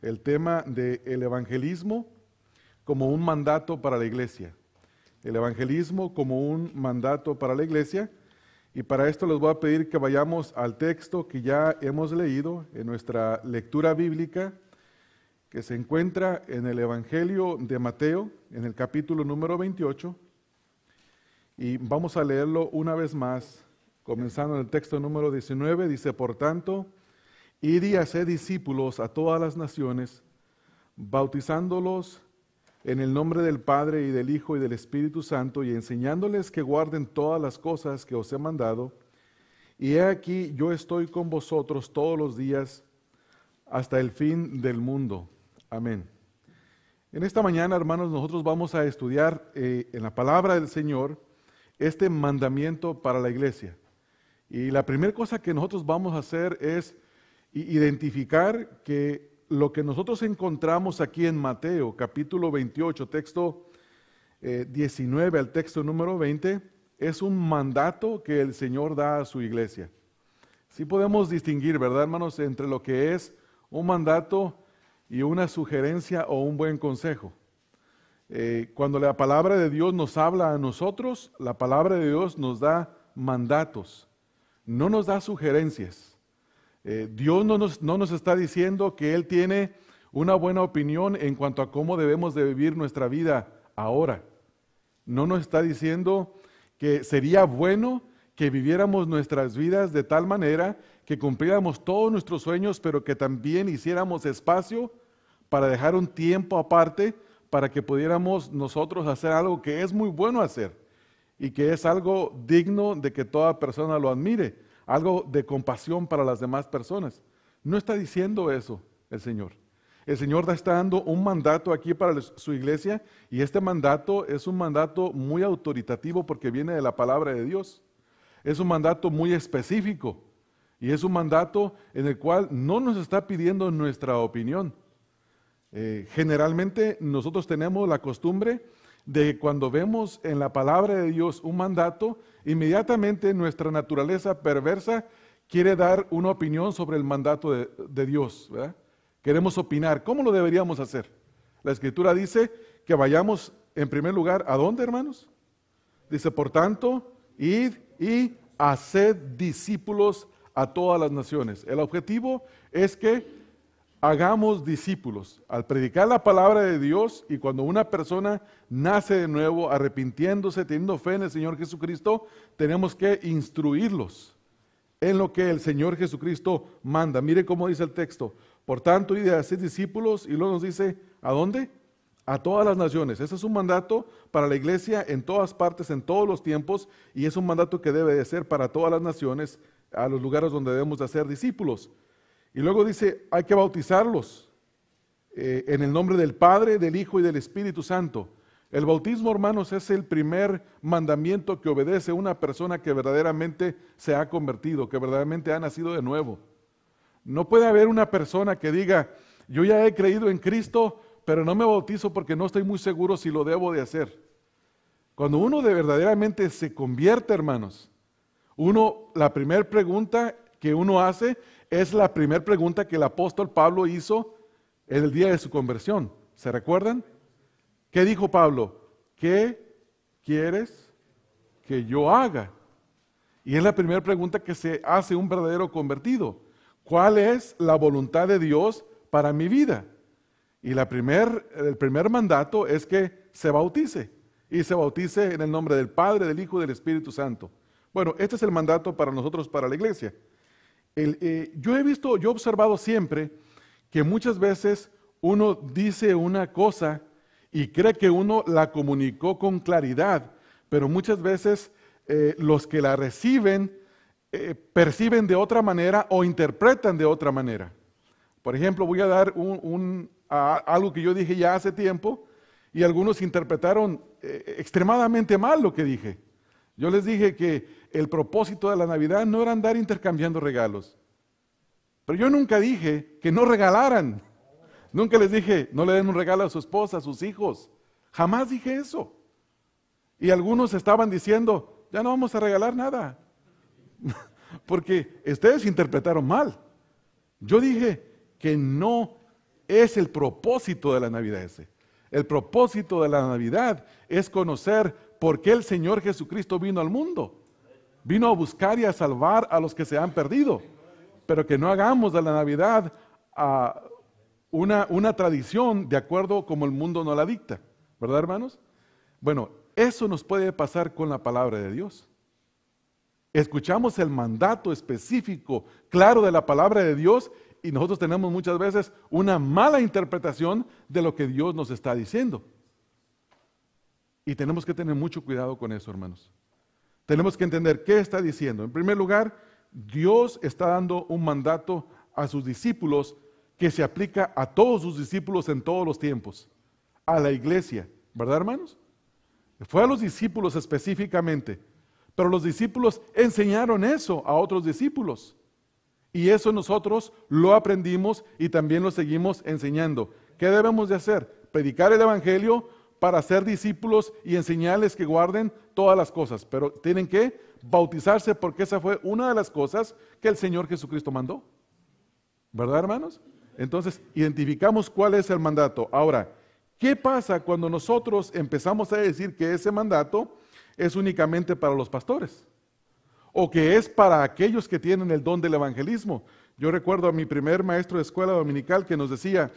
el tema del evangelismo como un mandato para la iglesia. El evangelismo como un mandato para la iglesia. Y para esto les voy a pedir que vayamos al texto que ya hemos leído en nuestra lectura bíblica, que se encuentra en el Evangelio de Mateo, en el capítulo número 28. Y vamos a leerlo una vez más, comenzando en el texto número 19. Dice: por tanto, id y haced discípulos a todas las naciones, bautizándolos en el nombre del Padre y del Hijo y del Espíritu Santo, y enseñándoles que guarden todas las cosas que os he mandado. Y he aquí, yo estoy con vosotros todos los días hasta el fin del mundo. Amén. En esta mañana, hermanos, nosotros vamos a estudiar en la palabra del Señor este mandamiento para la iglesia. Y la primera cosa que nosotros vamos a hacer es identificar que lo que nosotros encontramos aquí en Mateo, capítulo 28, texto 19 al texto número 20, es un mandato que el Señor da a su iglesia. Sí podemos distinguir, ¿verdad, hermanos?, entre lo que es un mandato y una sugerencia o un buen consejo. Cuando la palabra de Dios nos habla a nosotros, la palabra de Dios nos da mandatos, no nos da sugerencias. Dios no nos está diciendo que Él tiene una buena opinión en cuanto a cómo debemos de vivir nuestra vida ahora. No nos está diciendo que sería bueno que viviéramos nuestras vidas de tal manera que cumpliéramos todos nuestros sueños, pero que también hiciéramos espacio para dejar un tiempo aparte para que pudiéramos nosotros hacer algo que es muy bueno hacer y que es algo digno de que toda persona lo admire. Algo de compasión para las demás personas. No está diciendo eso el Señor. El Señor está dando un mandato aquí para su iglesia, y este mandato es un mandato muy autoritativo porque viene de la palabra de Dios. Es un mandato muy específico y es un mandato en el cual no nos está pidiendo nuestra opinión. Generalmente nosotros tenemos la costumbre de cuando vemos en la palabra de Dios un mandato, inmediatamente nuestra naturaleza perversa quiere dar una opinión sobre el mandato de Dios, ¿verdad? Queremos opinar. ¿Cómo lo deberíamos hacer? La Escritura dice que vayamos en primer lugar, ¿a dónde, hermanos? Dice, por tanto, id y haced discípulos a todas las naciones. El objetivo es que hagamos discípulos. Al predicar la palabra de Dios, y cuando una persona nace de nuevo, arrepintiéndose, teniendo fe en el Señor Jesucristo, tenemos que instruirlos en lo que el Señor Jesucristo manda. Mire cómo dice el texto: por tanto, id y haced discípulos, y luego nos dice, ¿a dónde? A todas las naciones. Ese es un mandato para la iglesia en todas partes, en todos los tiempos, y es un mandato que debe de ser para todas las naciones, a los lugares donde debemos de hacer discípulos. Y luego dice, hay que bautizarlos en el nombre del Padre, del Hijo y del Espíritu Santo. El bautismo, hermanos, es el primer mandamiento que obedece una persona que verdaderamente se ha convertido, que verdaderamente ha nacido de nuevo. No puede haber una persona que diga, yo ya he creído en Cristo, pero no me bautizo porque no estoy muy seguro si lo debo de hacer. Cuando uno verdaderamente se convierte, hermanos, la primera pregunta que uno hace es la primera pregunta que el apóstol Pablo hizo en el día de su conversión. ¿Se recuerdan? ¿Qué dijo Pablo? ¿Qué quieres que yo haga? Y es la primera pregunta que se hace un verdadero convertido. ¿Cuál es la voluntad de Dios para mi vida? Y el primer mandato es que se bautice. Y se bautice en el nombre del Padre, del Hijo y del Espíritu Santo. Bueno, este es el mandato para nosotros, para la iglesia. Yo he observado siempre que muchas veces uno dice una cosa y cree que uno la comunicó con claridad, pero muchas veces los que la reciben perciben de otra manera o interpretan de otra manera. Por ejemplo, voy a dar algo que yo dije ya hace tiempo y algunos interpretaron extremadamente mal lo que dije. Yo les dije que el propósito de la Navidad no era andar intercambiando regalos. Pero yo nunca dije que no regalaran. Nunca les dije, no le den un regalo a su esposa, a sus hijos. Jamás dije eso. Y algunos estaban diciendo, ya no vamos a regalar nada. Porque ustedes interpretaron mal. Yo dije que no es el propósito de la Navidad ese. El propósito de la Navidad es conocer por qué el Señor Jesucristo vino al mundo. Vino a buscar y a salvar a los que se han perdido. Pero que no hagamos de la Navidad una tradición de acuerdo como el mundo nos la dicta. ¿Verdad, hermanos? Bueno, eso nos puede pasar con la palabra de Dios. Escuchamos el mandato específico, claro, de la palabra de Dios y nosotros tenemos muchas veces una mala interpretación de lo que Dios nos está diciendo. Y tenemos que tener mucho cuidado con eso, hermanos. Tenemos que entender qué está diciendo. En primer lugar, Dios está dando un mandato a sus discípulos que se aplica a todos sus discípulos en todos los tiempos, a la iglesia, ¿verdad, hermanos? Fue a los discípulos específicamente, pero los discípulos enseñaron eso a otros discípulos. Y eso nosotros lo aprendimos y también lo seguimos enseñando. ¿Qué debemos de hacer? Predicar el evangelio para ser discípulos y enseñarles que guarden todas las cosas. Pero tienen que bautizarse porque esa fue una de las cosas que el Señor Jesucristo mandó. ¿Verdad, hermanos? Entonces, identificamos cuál es el mandato. Ahora, ¿qué pasa cuando nosotros empezamos a decir que ese mandato es únicamente para los pastores? O que es para aquellos que tienen el don del evangelismo. Yo recuerdo a mi primer maestro de escuela dominical que nos decía,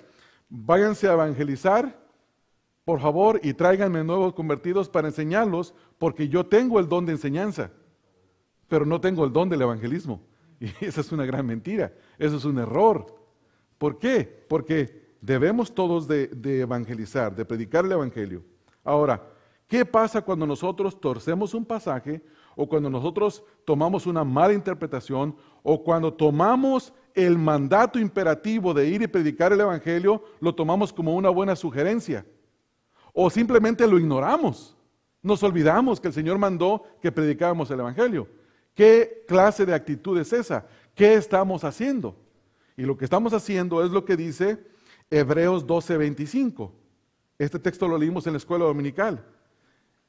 váyanse a evangelizar, por favor, y tráiganme nuevos convertidos para enseñarlos, porque yo tengo el don de enseñanza, pero no tengo el don del evangelismo. Y esa es una gran mentira, eso es un error. ¿Por qué? Porque debemos todos de evangelizar, de predicar el evangelio. Ahora, ¿qué pasa cuando nosotros torcemos un pasaje o cuando nosotros tomamos una mala interpretación o cuando tomamos el mandato imperativo de ir y predicar el evangelio, lo tomamos como una buena sugerencia o simplemente lo ignoramos? Nos olvidamos que el Señor mandó que predicáramos el evangelio. ¿Qué clase de actitud es esa? ¿Qué estamos haciendo? Y lo que estamos haciendo es lo que dice Hebreos 12:25. Este texto lo leímos en la escuela dominical.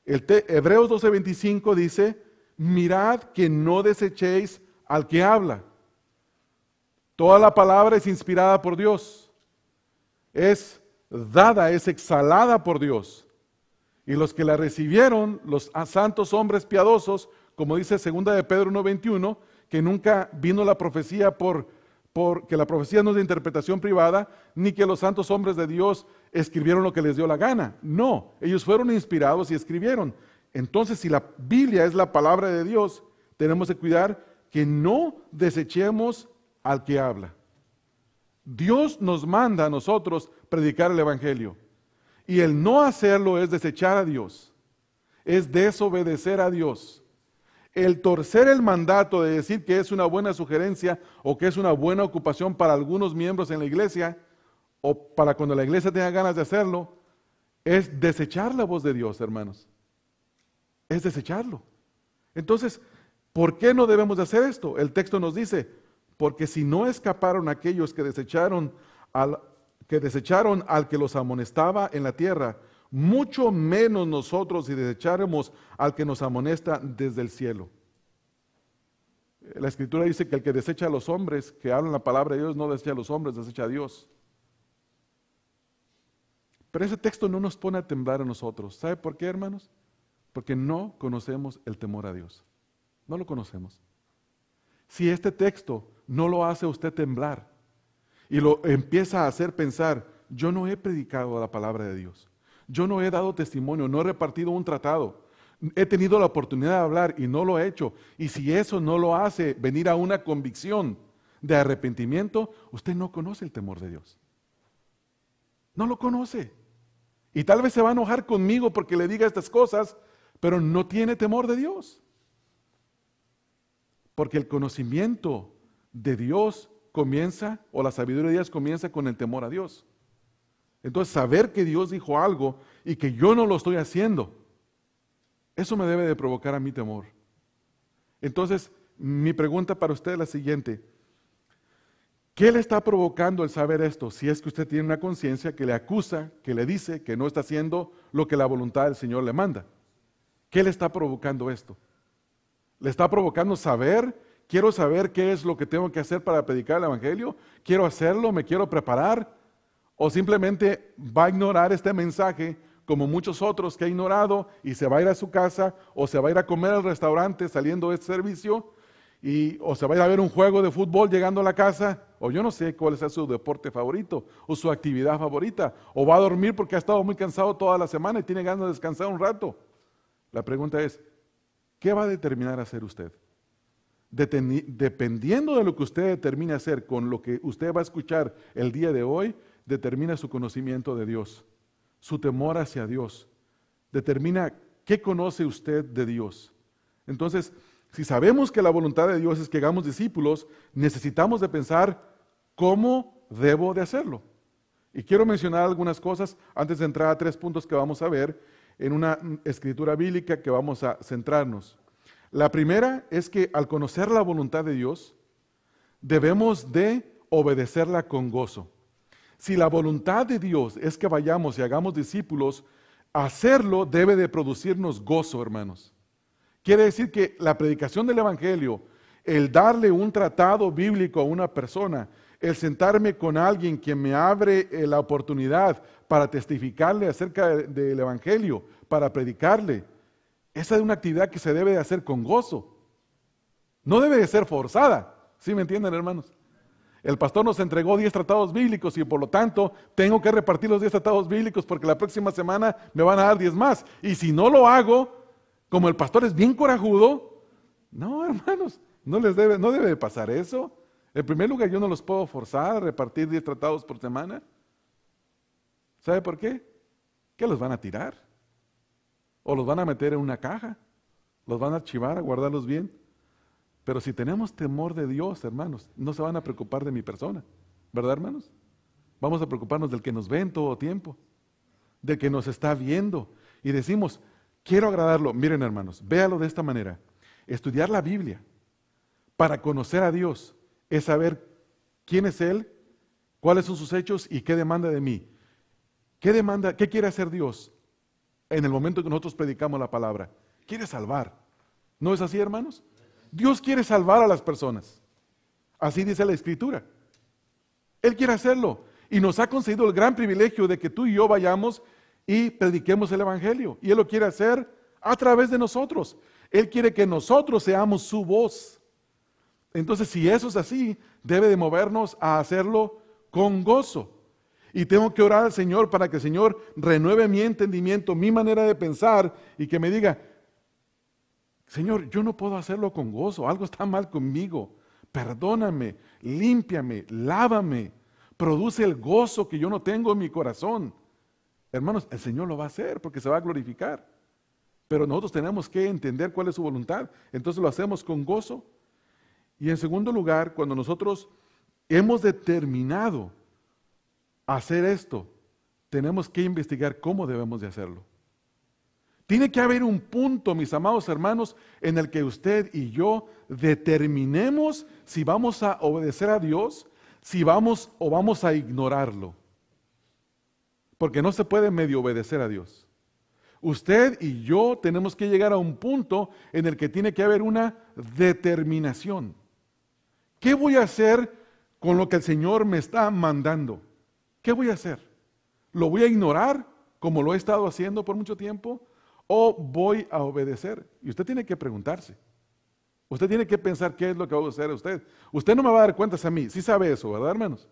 Hebreos 12:25 dice, mirad que no desechéis al que habla. Toda la palabra es inspirada por Dios. Es dada, es exhalada por Dios. Y los que la recibieron, los santos hombres piadosos, como dice 2 de Pedro 1:21, que nunca vino la profecía porque la profecía no es de interpretación privada, ni que los santos hombres de Dios escribieron lo que les dio la gana. No, ellos fueron inspirados y escribieron. Entonces, si la Biblia es la palabra de Dios, tenemos que cuidar que no desechemos al que habla. Dios nos manda a nosotros predicar el evangelio. Y el no hacerlo es desechar a Dios, es desobedecer a Dios. El torcer el mandato de decir que es una buena sugerencia o que es una buena ocupación para algunos miembros en la iglesia o para cuando la iglesia tenga ganas de hacerlo, es desechar la voz de Dios, hermanos. Es desecharlo. Entonces, ¿por qué no debemos de hacer esto? El texto nos dice, porque si no escaparon aquellos que desecharon al que los amonestaba en la tierra, mucho menos nosotros si desecháramos al que nos amonesta desde el cielo. La Escritura dice que el que desecha a los hombres, que hablan la palabra de Dios, no desecha a los hombres, desecha a Dios. Pero ese texto no nos pone a temblar a nosotros. ¿Sabe por qué, hermanos? Porque no conocemos el temor a Dios. No lo conocemos. Si este texto no lo hace a usted temblar y lo empieza a hacer pensar, yo no he predicado la palabra de Dios. Yo no he dado testimonio, no he repartido un tratado. He tenido la oportunidad de hablar y no lo he hecho. Y si eso no lo hace venir a una convicción de arrepentimiento, usted no conoce el temor de Dios. No lo conoce. Y tal vez se va a enojar conmigo porque le diga estas cosas, pero no tiene temor de Dios. Porque el conocimiento de Dios comienza, o la sabiduría de Dios comienza con el temor a Dios. Entonces, saber que Dios dijo algo y que yo no lo estoy haciendo, eso me debe de provocar a mí temor. Entonces, mi pregunta para usted es la siguiente. ¿Qué le está provocando el saber esto? Si es que usted tiene una conciencia que le acusa, que le dice que no está haciendo lo que la voluntad del Señor le manda. ¿Qué le está provocando esto? ¿Le está provocando saber? Quiero saber qué es lo que tengo que hacer para predicar el evangelio. ¿Quiero hacerlo? ¿Me quiero preparar? o simplemente va a ignorar este mensaje como muchos otros que ha ignorado y se va a ir a su casa o se va a ir a comer al restaurante saliendo de este servicio o se va a ir a ver un juego de fútbol llegando a la casa, o yo no sé cuál es su deporte favorito o su actividad favorita, o va a dormir porque ha estado muy cansado toda la semana y tiene ganas de descansar un rato. La pregunta es, ¿qué va a determinar hacer usted? Dependiendo de lo que usted determine hacer con lo que usted va a escuchar el día de hoy, determina su conocimiento de Dios, su temor hacia Dios, determina qué conoce usted de Dios. Entonces, si sabemos que la voluntad de Dios es que hagamos discípulos, necesitamos de pensar cómo debo de hacerlo. Y quiero mencionar algunas cosas antes de entrar a 3 puntos que vamos a ver en una escritura bíblica que vamos a centrarnos. La primera es que al conocer la voluntad de Dios, debemos de obedecerla con gozo. Si la voluntad de Dios es que vayamos y hagamos discípulos, hacerlo debe de producirnos gozo, hermanos. Quiere decir que la predicación del Evangelio, el darle un tratado bíblico a una persona, el sentarme con alguien que me abre la oportunidad para testificarle acerca del Evangelio, para predicarle, esa es una actividad que se debe de hacer con gozo. No debe de ser forzada. ¿Sí me entienden, hermanos? El pastor nos entregó 10 tratados bíblicos y por lo tanto tengo que repartir los 10 tratados bíblicos porque la próxima semana me van a dar 10 más. Y si no lo hago, como el pastor es bien corajudo, no, hermanos, no debe de pasar eso. En primer lugar, yo no los puedo forzar a repartir 10 tratados por semana. ¿Sabe por qué? ¿Qué los van a tirar? O los van a meter en una caja, los van a archivar, a guardarlos bien. Pero si tenemos temor de Dios, hermanos, no se van a preocupar de mi persona, ¿verdad, hermanos? Vamos a preocuparnos del que nos ve en todo tiempo, del que nos está viendo. Y decimos, quiero agradarlo. Miren, hermanos, véalo de esta manera. Estudiar la Biblia para conocer a Dios es saber quién es Él, cuáles son sus hechos y qué demanda de mí. ¿Qué quiere hacer Dios en el momento que nosotros predicamos la palabra? Quiere salvar. ¿No es así, hermanos? Dios quiere salvar a las personas. Así dice la Escritura. Él quiere hacerlo. Y nos ha concedido el gran privilegio de que tú y yo vayamos y prediquemos el Evangelio. Y Él lo quiere hacer a través de nosotros. Él quiere que nosotros seamos su voz. Entonces, si eso es así, debe de movernos a hacerlo con gozo. Y tengo que orar al Señor para que el Señor renueve mi entendimiento, mi manera de pensar y que me diga, Señor, yo no puedo hacerlo con gozo, algo está mal conmigo. Perdóname, límpiame, lávame, produce el gozo que yo no tengo en mi corazón. Hermanos, el Señor lo va a hacer porque se va a glorificar. Pero nosotros tenemos que entender cuál es su voluntad. Entonces lo hacemos con gozo. Y en segundo lugar, cuando nosotros hemos determinado hacer esto, tenemos que investigar cómo debemos de hacerlo. Tiene que haber un punto, mis amados hermanos, en el que usted y yo determinemos si vamos a obedecer a Dios, si vamos o vamos a ignorarlo. Porque no se puede medio obedecer a Dios. Usted y yo tenemos que llegar a un punto en el que tiene que haber una determinación. ¿Qué voy a hacer con lo que el Señor me está mandando? ¿Qué voy a hacer? ¿Lo voy a ignorar como lo he estado haciendo por mucho tiempo? ¿O voy a obedecer? Y usted tiene que preguntarse. Usted tiene que pensar qué es lo que va a hacer usted. Usted no me va a dar cuentas a mí. Sí sabe eso, ¿verdad, hermanos?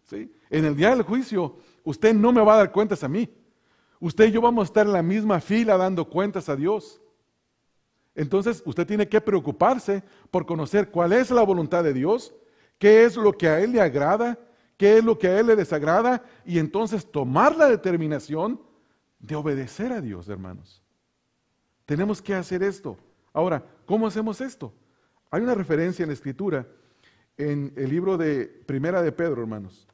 ¿Sí? En el día del juicio, usted no me va a dar cuentas a mí. Usted y yo vamos a estar en la misma fila dando cuentas a Dios. Entonces, usted tiene que preocuparse por conocer cuál es la voluntad de Dios, qué es lo que a Él le agrada, qué es lo que a Él le desagrada, y entonces tomar la determinación de obedecer a Dios, hermanos. Tenemos que hacer esto. Ahora, ¿cómo hacemos esto? Hay una referencia en la Escritura, en el libro de Primera de Pedro, hermanos.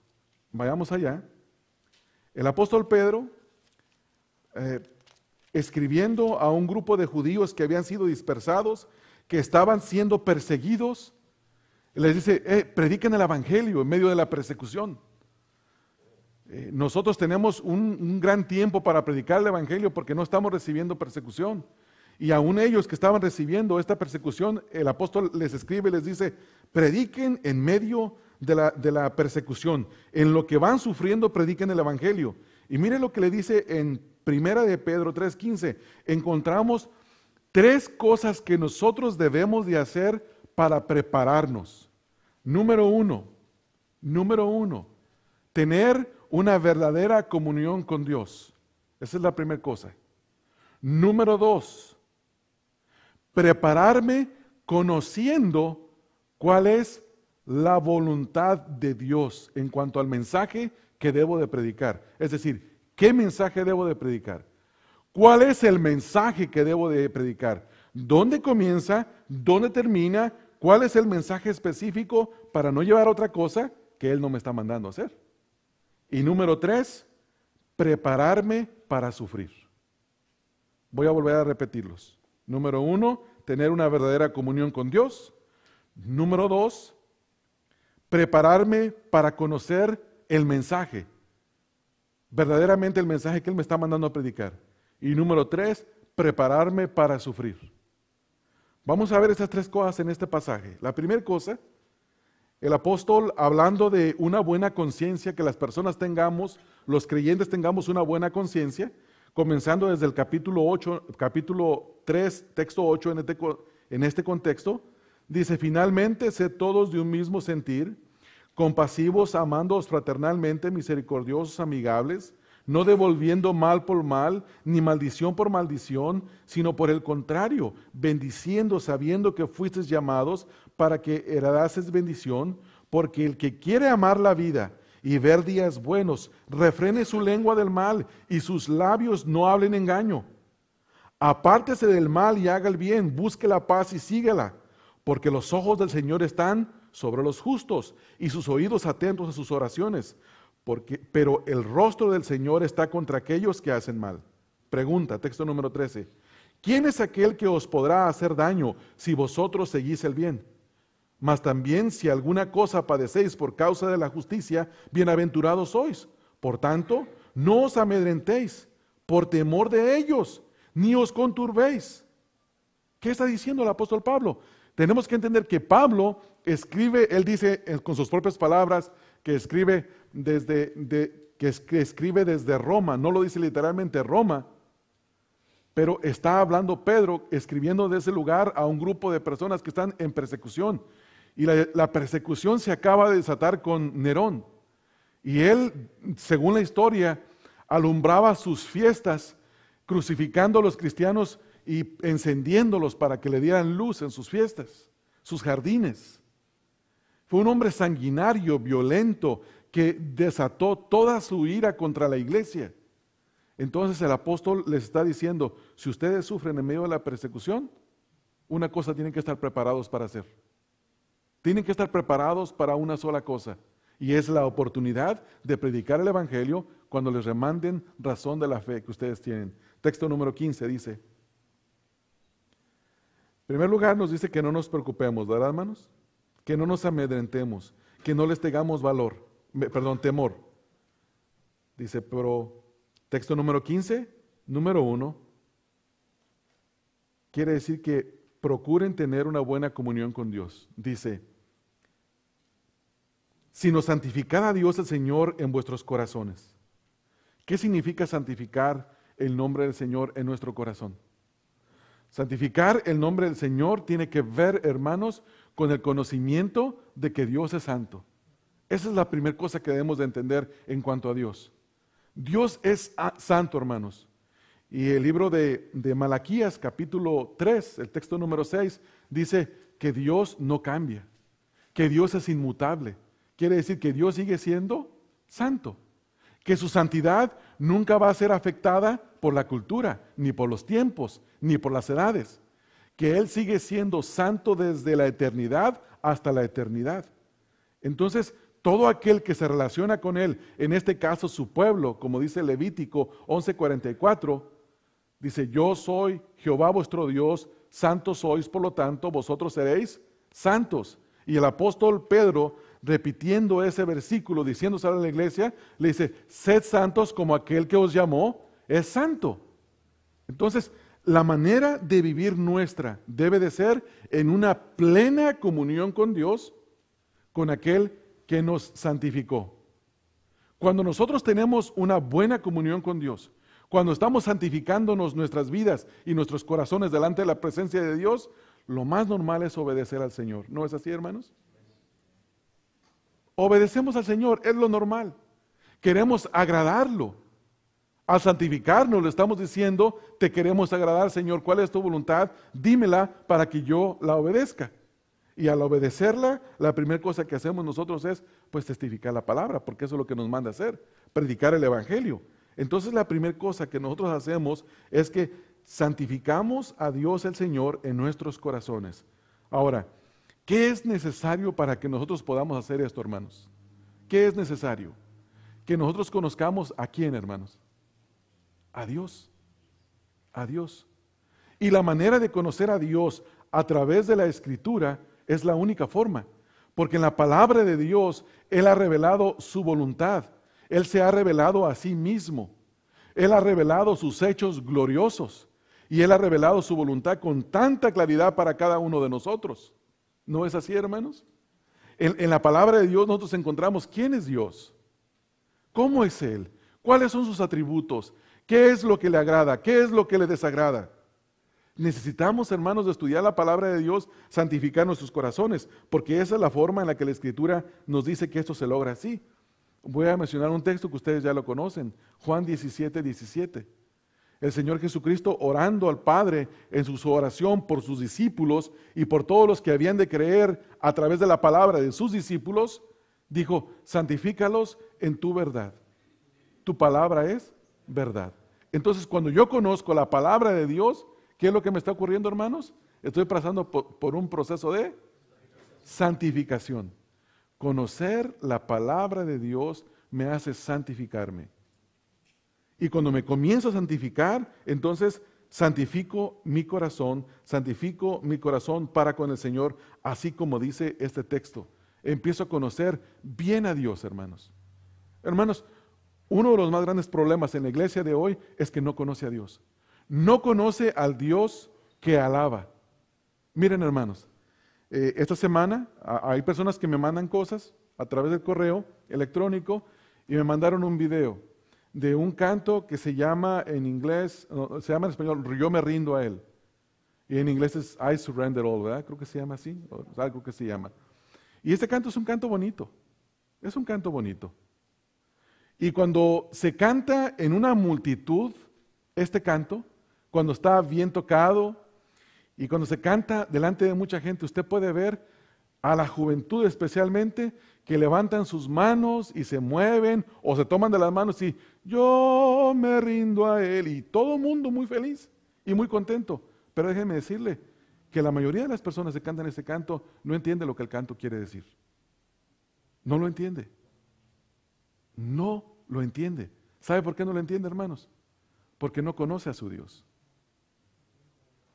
Vayamos allá. El apóstol Pedro, escribiendo a un grupo de judíos que habían sido dispersados, que estaban siendo perseguidos, les dice, prediquen el Evangelio en medio de la persecución. Nosotros tenemos un gran tiempo para predicar el Evangelio porque no estamos recibiendo persecución. Y aún ellos que estaban recibiendo esta persecución, el apóstol les escribe y les dice, prediquen en medio de la persecución. En lo que van sufriendo, prediquen el Evangelio. Y mire lo que le dice en 1 de Pedro 3:15. Encontramos 3 cosas que nosotros debemos de hacer para prepararnos. Número uno, tener una verdadera comunión con Dios. Esa es la primera cosa. Número 2, prepararme conociendo cuál es la voluntad de Dios en cuanto al mensaje que debo de predicar. Es decir, ¿qué mensaje debo de predicar? ¿Cuál es el mensaje que debo de predicar? ¿Dónde comienza? ¿Dónde termina? ¿Cuál es el mensaje específico para no llevar otra cosa que Él no me está mandando a hacer? Y número 3, prepararme para sufrir. Voy a volver a repetirlos. Número 1, tener una verdadera comunión con Dios. Número 2, prepararme para conocer el mensaje. Verdaderamente el mensaje que Él me está mandando a predicar. Y número 3, prepararme para sufrir. Vamos a ver estas 3 cosas en este pasaje. La primera cosa, el apóstol hablando de una buena conciencia, que las personas tengamos, los creyentes tengamos una buena conciencia, comenzando desde el capítulo 3, texto 8 en este contexto, dice, finalmente, sed todos de un mismo sentir, compasivos, amándoos fraternalmente, misericordiosos, amigables, no devolviendo mal por mal, ni maldición por maldición, sino por el contrario, bendiciendo, sabiendo que fuisteis llamados para que heredases bendición, porque el que quiere amar la vida y ver días buenos, refrene su lengua del mal y sus labios no hablen engaño. Apártese del mal y haga el bien, busque la paz y síguela, porque los ojos del Señor están sobre los justos y sus oídos atentos a sus oraciones. Pero el rostro del Señor está contra aquellos que hacen mal. Pregunta, texto número 13. ¿Quién es aquel que os podrá hacer daño si vosotros seguís el bien? Mas también si alguna cosa padecéis por causa de la justicia, bienaventurados sois. Por tanto, no os amedrentéis por temor de ellos, ni os conturbéis. ¿Qué está diciendo el apóstol Pablo? Tenemos que entender que Pablo escribe, él dice con sus propias palabras, que escribe desde Roma, no lo dice literalmente Roma, pero está hablando Pedro, escribiendo de ese lugar a un grupo de personas que están en persecución. Y la persecución se acaba de desatar con Nerón. Y él, según la historia, alumbraba sus fiestas, crucificando a los cristianos y encendiéndolos para que le dieran luz en sus fiestas, sus jardines. Fue un hombre sanguinario, violento, que desató toda su ira contra la iglesia. Entonces el apóstol les está diciendo, si ustedes sufren en medio de la persecución, una cosa tienen que estar preparados para hacer. Tienen que estar preparados para una sola cosa, y es la oportunidad de predicar el Evangelio cuando les remanden razón de la fe que ustedes tienen. Texto número 15 dice, en primer lugar nos dice que no nos preocupemos, ¿verdad, hermanos? Que no nos amedrentemos, que no les tengamos temor. Dice, pero texto número 15, número 1, quiere decir que procuren tener una buena comunión con Dios. Dice, sino santificad a Dios el Señor en vuestros corazones. ¿Qué significa santificar el nombre del Señor en nuestro corazón? Santificar el nombre del Señor tiene que ver, hermanos, con el conocimiento de que Dios es santo. Esa es la primera cosa que debemos de entender en cuanto a Dios. Dios es santo, hermanos. Y el libro de Malaquías, capítulo 3, el texto número 6, dice que Dios no cambia, que Dios es inmutable. Quiere decir que Dios sigue siendo santo, que su santidad nunca va a ser afectada por la cultura, ni por los tiempos, ni por las edades, que Él sigue siendo santo desde la eternidad hasta la eternidad. Entonces, todo aquel que se relaciona con Él, en este caso su pueblo, como dice Levítico 11:44, dice, yo soy Jehová vuestro Dios, santos sois, por lo tanto, vosotros seréis santos. Y el apóstol Pedro, repitiendo ese versículo, diciéndose a la iglesia, le dice, sed santos como aquel que os llamó es santo. Entonces, la manera de vivir nuestra debe de ser en una plena comunión con Dios, con aquel que nos santificó. Cuando nosotros tenemos una buena comunión con Dios, cuando estamos santificándonos nuestras vidas y nuestros corazones delante de la presencia de Dios, lo más normal es obedecer al Señor. ¿No es así, hermanos? Obedecemos al Señor, es lo normal. Queremos agradarlo. Al santificarnos le estamos diciendo, te queremos agradar, Señor, ¿cuál es tu voluntad? Dímela para que yo la obedezca. Y al obedecerla, la primera cosa que hacemos nosotros es, pues, testificar la palabra, porque eso es lo que nos manda hacer, predicar el Evangelio. Entonces, la primera cosa que nosotros hacemos es que santificamos a Dios el Señor en nuestros corazones. Ahora, ¿qué es necesario para que nosotros podamos hacer esto, hermanos? ¿Qué es necesario? Que nosotros conozcamos a quién, hermanos. A Dios. A Dios. Y la manera de conocer a Dios a través de la Escritura es la única forma. Porque en la palabra de Dios, Él ha revelado su voluntad. Él se ha revelado a sí mismo. Él ha revelado sus hechos gloriosos. Y Él ha revelado su voluntad con tanta claridad para cada uno de nosotros. ¿No es así, hermanos? En la palabra de Dios nosotros encontramos quién es Dios. ¿Cómo es Él? ¿Cuáles son sus atributos? ¿Qué es lo que le agrada? ¿Qué es lo que le desagrada? Necesitamos, hermanos, de estudiar la palabra de Dios, santificar nuestros corazones, porque esa es la forma en la que la Escritura nos dice que esto se logra así. Voy a mencionar un texto que ustedes ya lo conocen, Juan 17:17. El Señor Jesucristo orando al Padre en su oración por sus discípulos y por todos los que habían de creer a través de la palabra de sus discípulos, dijo, santifícalos en tu verdad. Tu palabra es verdad. Entonces, cuando yo conozco la palabra de Dios, ¿qué es lo que me está ocurriendo, hermanos? Estoy pasando por un proceso de santificación. Conocer la palabra de Dios me hace santificarme. Y cuando me comienzo a santificar, entonces santifico mi corazón para con el Señor, así como dice este texto. Empiezo a conocer bien a Dios, hermanos. Hermanos, uno de los más grandes problemas en la iglesia de hoy es que no conoce a Dios. No conoce al Dios que alaba. Miren, hermanos, esta semana hay personas que me mandan cosas a través del correo electrónico y me mandaron un video de un canto que se llama en inglés, no, se llama en español, Yo me rindo a Él. Y en inglés es I surrender all, ¿verdad? Creo que se llama así, o algo que se llama. Y este canto es un canto bonito, es un canto bonito. Y cuando se canta en una multitud, este canto, cuando está bien tocado y cuando se canta delante de mucha gente, usted puede ver a la juventud especialmente que levantan sus manos y se mueven o se toman de las manos y yo me rindo a Él, y todo el mundo muy feliz y muy contento. Pero déjeme decirle que la mayoría de las personas que cantan este canto no entiende lo que el canto quiere decir. No lo entiende. No lo entiende. ¿Sabe por qué no lo entiende, hermanos? Porque no conoce a su Dios.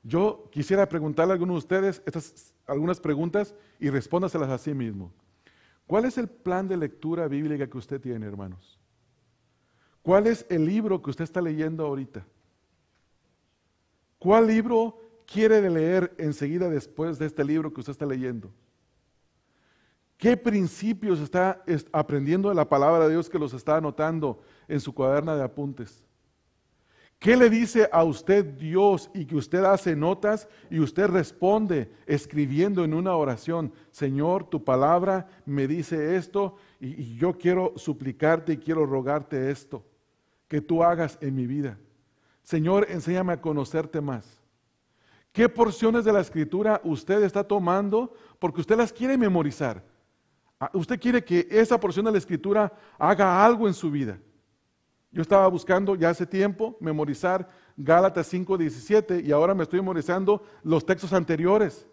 Yo quisiera preguntarle a algunos de ustedes algunas preguntas y respóndaselas a sí mismo. ¿Cuál es el plan de lectura bíblica que usted tiene, hermanos? ¿Cuál es el libro que usted está leyendo ahorita? ¿Cuál libro quiere leer enseguida después de este libro que usted está leyendo? ¿Qué principios está aprendiendo de la palabra de Dios que los está anotando en su cuaderna de apuntes? ¿Qué le dice a usted Dios y que usted hace notas y usted responde escribiendo en una oración? Señor, tu palabra me dice esto y yo quiero suplicarte y quiero rogarte esto, que tú hagas en mi vida. Señor, enséñame a conocerte más. ¿Qué porciones de la Escritura usted está tomando porque usted las quiere memorizar? Usted quiere que esa porción de la Escritura haga algo en su vida. Yo estaba buscando ya hace tiempo memorizar Gálatas 5:17 y ahora me estoy memorizando los textos anteriores.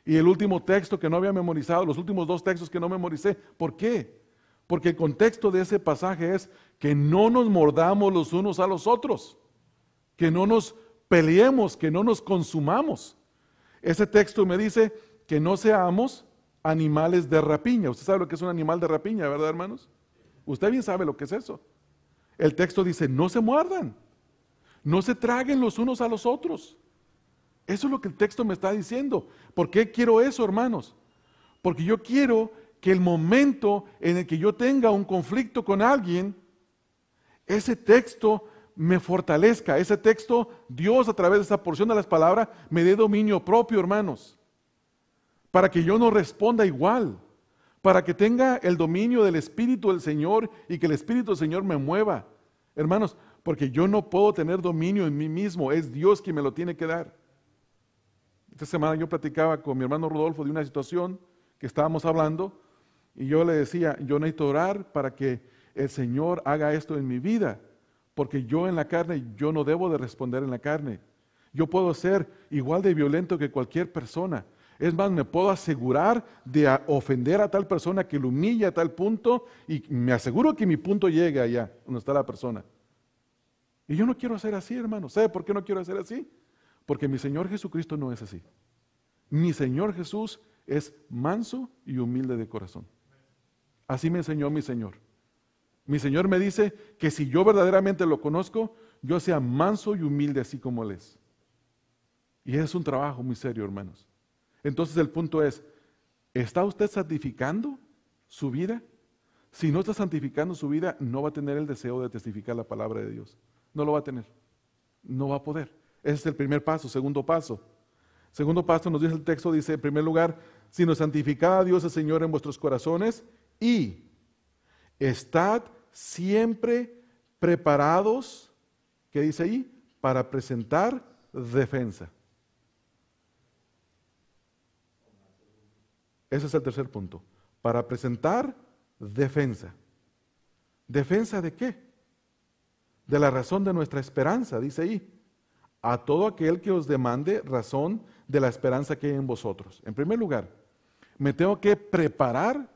Y el último texto que no había memorizado, los últimos 2 textos que no memoricé. ¿Por qué? Porque el contexto de ese pasaje es que no nos mordamos los unos a los otros, que no nos peleemos, que no nos consumamos. Ese texto me dice que no seamos animales de rapiña. Usted sabe lo que es un animal de rapiña, ¿verdad, hermanos? Usted bien sabe lo que es eso. El texto dice, no se muerdan, no se traguen los unos a los otros. Eso es lo que el texto me está diciendo. ¿Por qué quiero eso, hermanos? Porque yo quiero que el momento en el que yo tenga un conflicto con alguien, ese texto me fortalezca, ese texto, Dios a través de esa porción de las palabras, me dé dominio propio, hermanos, para que yo no responda igual, para que tenga el dominio del Espíritu del Señor y que el Espíritu del Señor me mueva. Hermanos, porque yo no puedo tener dominio en mí mismo, es Dios quien me lo tiene que dar. Esta semana yo platicaba con mi hermano Rodolfo de una situación que estábamos hablando y yo le decía, yo necesito orar para que el Señor haga esto en mi vida, porque yo en la carne, yo no debo de responder en la carne. Yo puedo ser igual de violento que cualquier persona. Es más, me puedo asegurar de ofender a tal persona que lo humilla a tal punto y me aseguro que mi punto llegue allá donde está la persona. Y yo no quiero ser así, hermano. ¿Sabe por qué no quiero ser así? Porque mi Señor Jesucristo no es así. Mi Señor Jesús es manso y humilde de corazón. Así me enseñó mi Señor. Mi Señor me dice que si yo verdaderamente lo conozco, yo sea manso y humilde así como Él es. Y es un trabajo muy serio, hermanos. Entonces el punto es, ¿está usted santificando su vida? Si no está santificando su vida, no va a tener el deseo de testificar la palabra de Dios. No lo va a tener. No va a poder. Ese es el primer paso. Segundo paso. Segundo paso nos dice el texto, dice en primer lugar, sino santificad a Dios el Señor en vuestros corazones y estad siempre preparados, ¿qué dice ahí? Para presentar defensa. Ese es el tercer punto. Para presentar defensa. ¿Defensa de qué? De la razón de nuestra esperanza, dice ahí. A todo aquel que os demande razón de la esperanza que hay en vosotros. En primer lugar, me tengo que preparar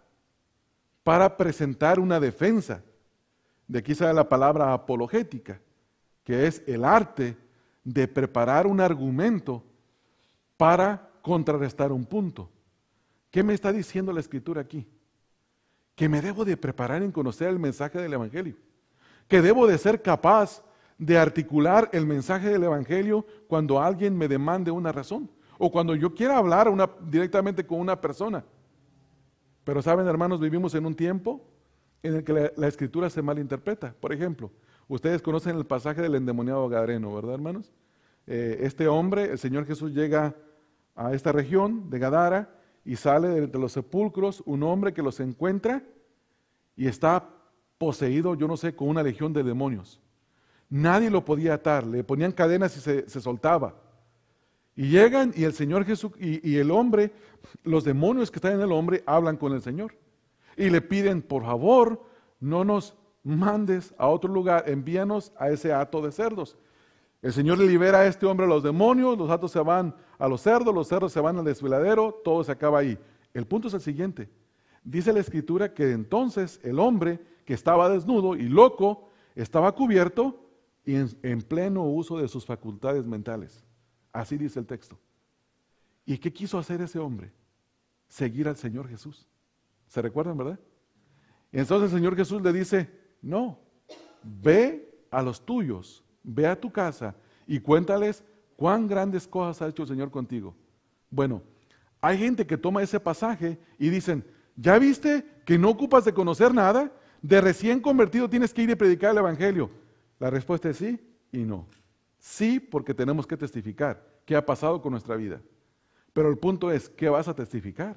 para presentar una defensa. De aquí sale la palabra apologética, que es el arte de preparar un argumento para contrarrestar un punto. ¿Qué me está diciendo la Escritura aquí? Que me debo de preparar en conocer el mensaje del Evangelio. Que debo de ser capaz de articular el mensaje del Evangelio cuando alguien me demande una razón. O cuando yo quiera hablar directamente con una persona. Pero saben, hermanos, vivimos en un tiempo en el que la Escritura se malinterpreta. Por ejemplo, ustedes conocen el pasaje del endemoniado gadareno, ¿verdad, hermanos? Este hombre, el Señor Jesús llega a esta región de Gadara y sale de entre los sepulcros un hombre que los encuentra y está poseído, yo no sé, con una legión de demonios. Nadie lo podía atar, le ponían cadenas y se soltaba. Y llegan y el Señor Jesús y el hombre, los demonios que están en el hombre hablan con el Señor. Y le piden, por favor, no nos mandes a otro lugar, envíanos a ese hato de cerdos. El Señor le libera a este hombre a los demonios, los hatos se van a los cerdos se van al desfiladero, todo se acaba ahí. El punto es el siguiente. Dice la Escritura que entonces el hombre que estaba desnudo y loco estaba cubierto y en pleno uso de sus facultades mentales. Así dice el texto. ¿Y qué quiso hacer ese hombre? Seguir al Señor Jesús. ¿Se recuerdan, verdad? Y entonces el Señor Jesús le dice, no, ve a los tuyos, ve a tu casa y cuéntales cuán grandes cosas ha hecho el Señor contigo. Bueno, hay gente que toma ese pasaje y dicen, ¿ya viste que no ocupas de conocer nada? De recién convertido tienes que ir y predicar el Evangelio. La respuesta es sí y no. Sí, porque tenemos que testificar qué ha pasado con nuestra vida. Pero el punto es, ¿qué vas a testificar?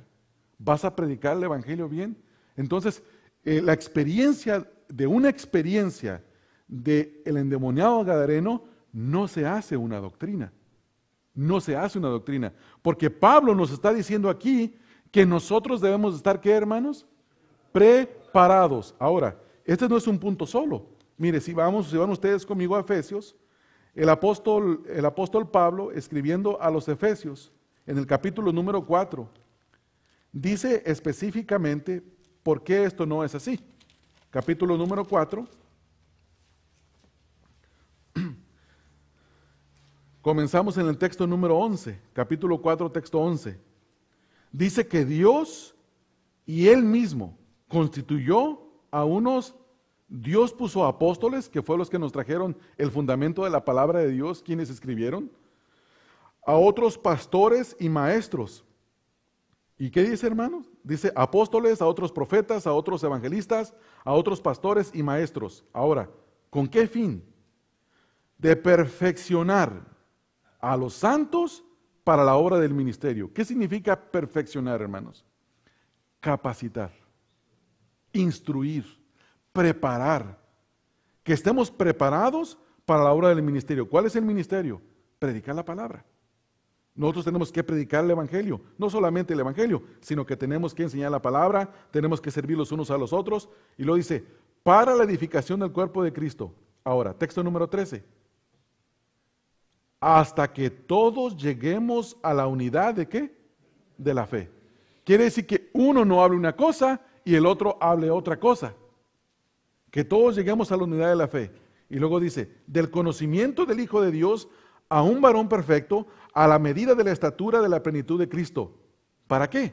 ¿Vas a predicar el Evangelio bien? Entonces, la experiencia del endemoniado gadareno no se hace una doctrina. No se hace una doctrina. Porque Pablo nos está diciendo aquí que nosotros debemos estar, ¿qué, hermanos? Preparados. Ahora, este no es un punto solo. Mire, si van ustedes conmigo a Efesios, el apóstol Pablo, escribiendo a los Efesios, en el capítulo número 4, dice específicamente por qué esto no es así. Capítulo número 4. Comenzamos en el texto número 11, capítulo 4, texto 11. Dice que Dios y Él mismo constituyó a unos, Dios puso apóstoles, que fueron los que nos trajeron el fundamento de la palabra de Dios, quienes escribieron, a otros pastores y maestros, ¿Y qué dice, hermanos? Dice apóstoles, a otros profetas, a otros evangelistas, a otros pastores y maestros. Ahora, ¿con qué fin? De perfeccionar a los santos para la obra del ministerio. ¿Qué significa perfeccionar, hermanos? Capacitar, instruir, preparar. Que estemos preparados para la obra del ministerio. ¿Cuál es el ministerio? Predicar la palabra. Nosotros tenemos que predicar el evangelio, no solamente el evangelio, sino que tenemos que enseñar la palabra, tenemos que servir los unos a los otros. Y luego dice, para la edificación del cuerpo de Cristo. Ahora, texto número 13. Hasta que todos lleguemos a la unidad ¿de qué? De la fe. Quiere decir que uno no hable una cosa y el otro hable otra cosa. Que todos lleguemos a la unidad de la fe. Y luego dice, del conocimiento del Hijo de Dios a un varón perfecto, a la medida de la estatura de la plenitud de Cristo. ¿Para qué?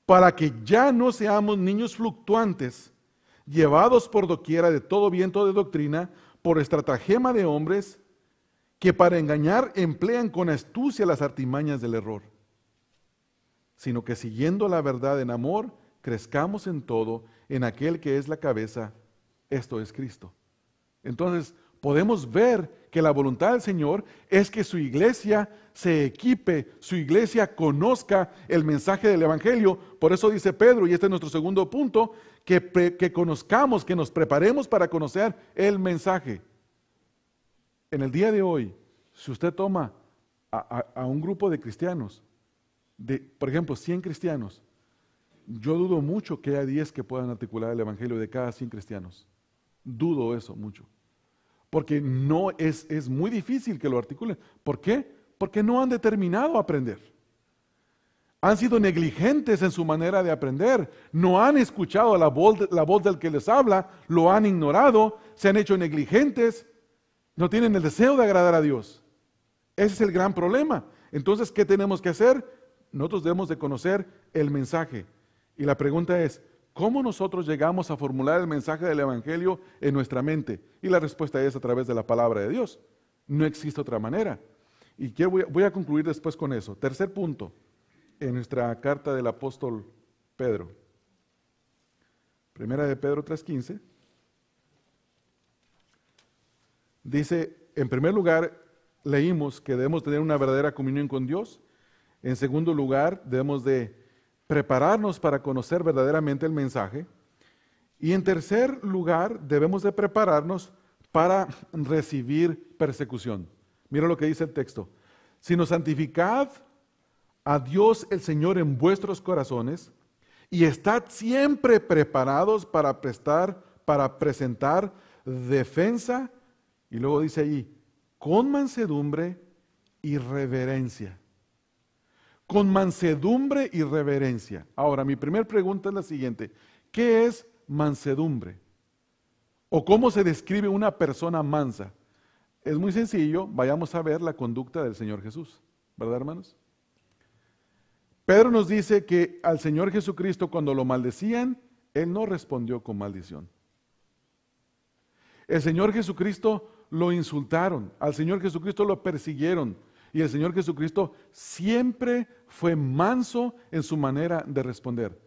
Para que ya no seamos niños fluctuantes, llevados por doquiera de todo viento de doctrina, por estratagema de hombres, que para engañar emplean con astucia las artimañas del error, sino que siguiendo la verdad en amor, crezcamos en todo, en aquel que es la cabeza, esto es Cristo. Entonces, podemos ver que la voluntad del Señor es que su iglesia se equipe, su iglesia conozca el mensaje del Evangelio. Por eso dice Pedro, y este es nuestro segundo punto, que conozcamos, que nos preparemos para conocer el mensaje. En el día de hoy, si usted toma a un grupo de cristianos, por ejemplo, 100 cristianos, yo dudo mucho que haya 10 que puedan articular el Evangelio de cada 100 cristianos. Dudo eso mucho. Porque no es muy difícil que lo articulen. ¿Por qué? Porque no han determinado aprender. Han sido negligentes en su manera de aprender. No han escuchado la voz del que les habla, lo han ignorado, se han hecho negligentes, no tienen el deseo de agradar a Dios. Ese es el gran problema. Entonces, ¿qué tenemos que hacer? Nosotros debemos de conocer el mensaje. Y la pregunta es, ¿cómo nosotros llegamos a formular el mensaje del Evangelio en nuestra mente? Y la respuesta es a través de la palabra de Dios. No existe otra manera. Y voy a concluir después con eso. Tercer punto, en nuestra carta del apóstol Pedro. Primera de Pedro 3:15. Dice, en primer lugar, leímos que debemos tener una verdadera comunión con Dios. En segundo lugar, debemos de prepararnos para conocer verdaderamente el mensaje. Y en tercer lugar, debemos de prepararnos para recibir persecución. Mira lo que dice el texto. Sino santificad a Dios el Señor en vuestros corazones y estad siempre preparados para presentar defensa. Y luego dice ahí, con mansedumbre y reverencia. Con mansedumbre y reverencia. Ahora, mi primera pregunta es la siguiente. ¿Qué es mansedumbre? ¿O cómo se describe una persona mansa? Es muy sencillo, vayamos a ver la conducta del Señor Jesús. ¿Verdad, hermanos? Pedro nos dice que al Señor Jesucristo cuando lo maldecían, Él no respondió con maldición. El Señor Jesucristo lo insultaron, al Señor Jesucristo lo persiguieron y el Señor Jesucristo siempre fue manso en su manera de responder.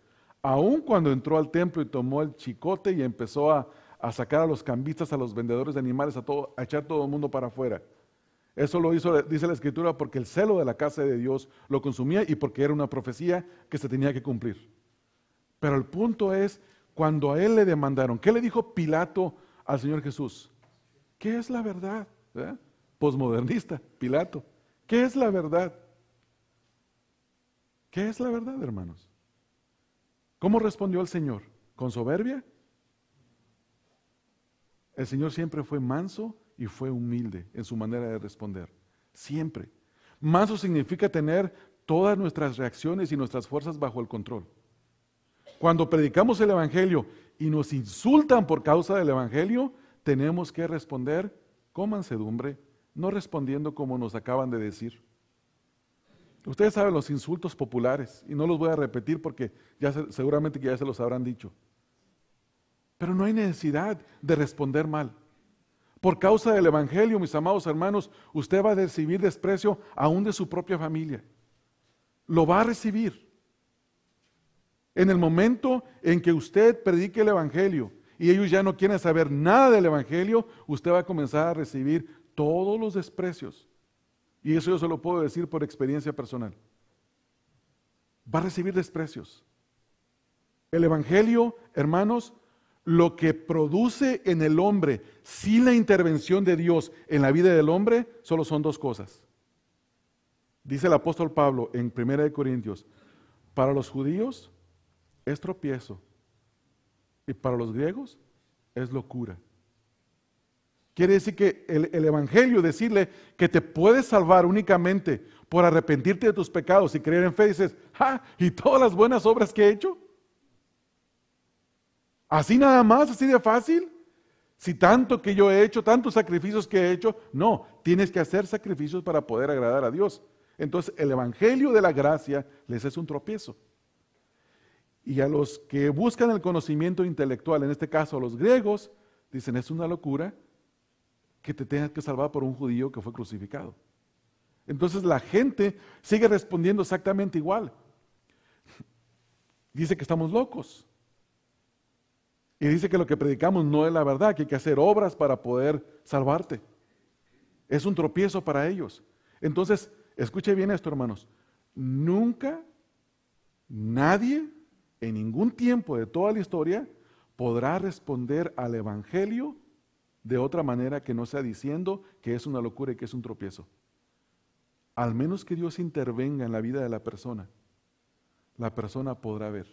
Aun cuando entró al templo y tomó el chicote y empezó a sacar a los cambistas, a los vendedores de animales, a echar todo el mundo para afuera. Eso lo hizo, dice la Escritura, porque el celo de la casa de Dios lo consumía y porque era una profecía que se tenía que cumplir. Pero el punto es, cuando a Él le demandaron, ¿qué le dijo Pilato al Señor Jesús? ¿Qué es la verdad? ¿Verdad? Posmodernista, Pilato. ¿Qué es la verdad? ¿Qué es la verdad, hermanos? ¿Cómo respondió el Señor? ¿Con soberbia? El Señor siempre fue manso y fue humilde en su manera de responder. Siempre. Manso significa tener todas nuestras reacciones y nuestras fuerzas bajo el control. Cuando predicamos el Evangelio y nos insultan por causa del Evangelio, tenemos que responder con mansedumbre, no respondiendo como nos acaban de decir. Ustedes saben los insultos populares, y no los voy a repetir porque seguramente que ya se los habrán dicho. Pero no hay necesidad de responder mal. Por causa del Evangelio, mis amados hermanos, usted va a recibir desprecio aún de su propia familia. Lo va a recibir. En el momento en que usted predique el Evangelio y ellos ya no quieren saber nada del Evangelio, usted va a comenzar a recibir todos los desprecios. Y eso yo se lo puedo decir por experiencia personal. Va a recibir desprecios. El Evangelio, hermanos, lo que produce en el hombre sin la intervención de Dios en la vida del hombre, solo son dos cosas. Dice el apóstol Pablo en 1 Corintios, para los judíos es tropiezo y para los griegos es locura. Quiere decir que el Evangelio, decirle que te puedes salvar únicamente por arrepentirte de tus pecados y creer en fe, dices, ¡ja! ¿Y todas las buenas obras que he hecho? ¿Así nada más? ¿Así de fácil? Si tanto que yo he hecho, tantos sacrificios que he hecho, no, tienes que hacer sacrificios para poder agradar a Dios. Entonces el Evangelio de la gracia les es un tropiezo. Y a los que buscan el conocimiento intelectual, en este caso a los griegos, dicen, es una locura que te tengas que salvar por un judío que fue crucificado. Entonces la gente sigue respondiendo exactamente igual. Dice que estamos locos. Y dice que lo que predicamos no es la verdad, que hay que hacer obras para poder salvarte. Es un tropiezo para ellos. Entonces, escuche bien esto, hermanos. Nunca, nadie, en ningún tiempo de toda la historia, podrá responder al Evangelio de otra manera que no sea diciendo que es una locura y que es un tropiezo. Al menos que Dios intervenga en la vida de la persona podrá ver.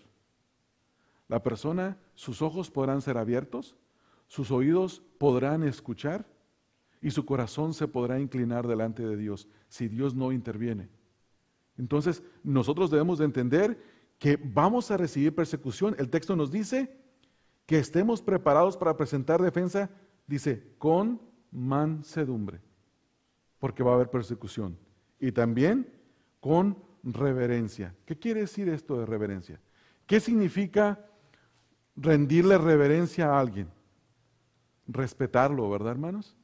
La persona, sus ojos podrán ser abiertos, sus oídos podrán escuchar y su corazón se podrá inclinar delante de Dios si Dios no interviene. Entonces, nosotros debemos de entender que vamos a recibir persecución. El texto nos dice que estemos preparados para presentar defensa, dice, con mansedumbre, porque va a haber persecución. Y también con reverencia. ¿Qué quiere decir esto de reverencia? ¿Qué significa rendirle reverencia a alguien? Respetarlo, ¿verdad, hermanos?